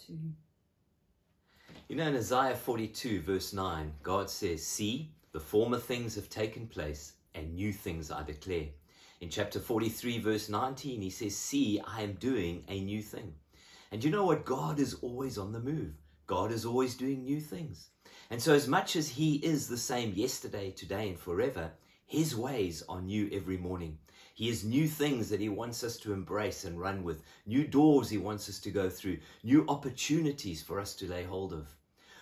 to. You know, in Isaiah 42, verse 9, God says, "See, the former things have taken place, and new things I declare." In chapter 43, verse 19, he says, "See, I am doing a new thing." And you know what? God is always on the move. God is always doing new things. And so as much as he is the same yesterday, today, and forever, his ways are new every morning. He has new things that he wants us to embrace and run with, new doors he wants us to go through, new opportunities for us to lay hold of.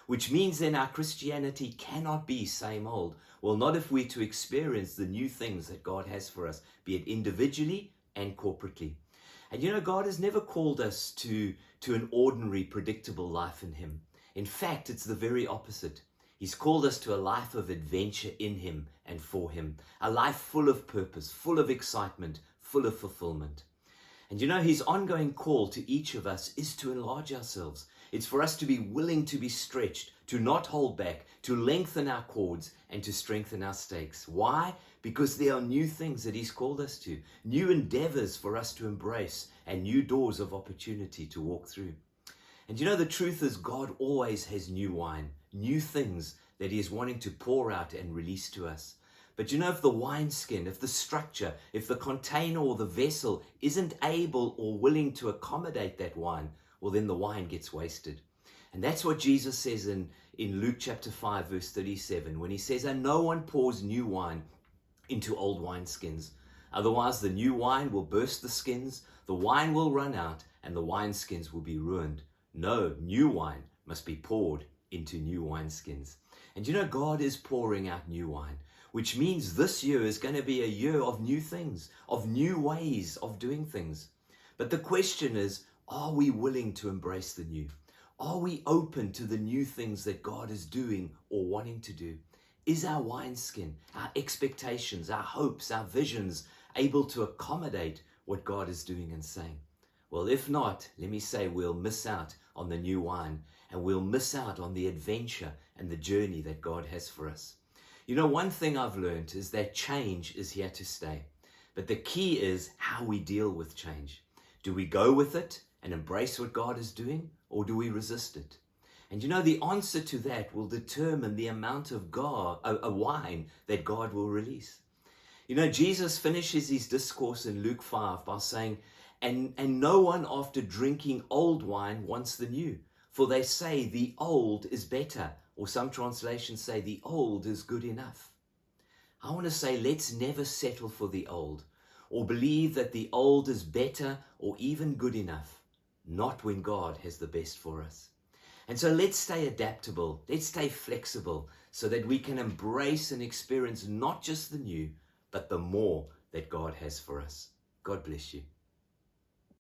Which means then our Christianity cannot be same old. Well, not if we're to experience the new things that God has for us, be it individually and corporately. And you know, God has never called us to an ordinary, predictable life in him. In fact, it's the very opposite. He's called us to a life of adventure in him and for him, a life full of purpose, full of excitement, full of fulfillment. And you know, his ongoing call to each of us is to enlarge ourselves. It's for us to be willing to be stretched, to not hold back, to lengthen our cords, and to strengthen our stakes. Why? Because there are new things that he's called us to, new endeavors for us to embrace, and new doors of opportunity to walk through. And you know, the truth is God always has new wine, new things that he is wanting to pour out and release to us. But you know, if the wineskin, if the structure, if the container or the vessel isn't able or willing to accommodate that wine, well, then the wine gets wasted. And that's what Jesus says in Luke chapter 5, verse 37, when he says, "And no one pours new wine into old wineskins. Otherwise, the new wine will burst the skins, the wine will run out, and the wineskins will be ruined. No, new wine must be poured into new wineskins." And you know, God is pouring out new wine, which means this year is going to be a year of new things, of new ways of doing things. But the question is, are we willing to embrace the new? Are we open to the new things that God is doing or wanting to do? Is our wineskin, our expectations, our hopes, our visions able to accommodate what God is doing and saying? Well, if not, let me say we'll miss out on the new wine, and we'll miss out on the adventure and the journey that God has for us. You know, one thing I've learned is that change is here to stay. But the key is how we deal with change. Do we go with it and embrace what God is doing, or do we resist it? And you know, the answer to that will determine the amount of wine that God will release. You know, Jesus finishes his discourse in Luke 5 by saying, and no one after drinking old wine wants the new, for they say the old is better, or some translations say the old is good enough. I want to say, let's never settle for the old, or believe that the old is better or even good enough. Not when God has the best for us. And so let's stay adaptable, let's stay flexible, so that we can embrace and experience not just the new, but the more that God has for us. God bless you.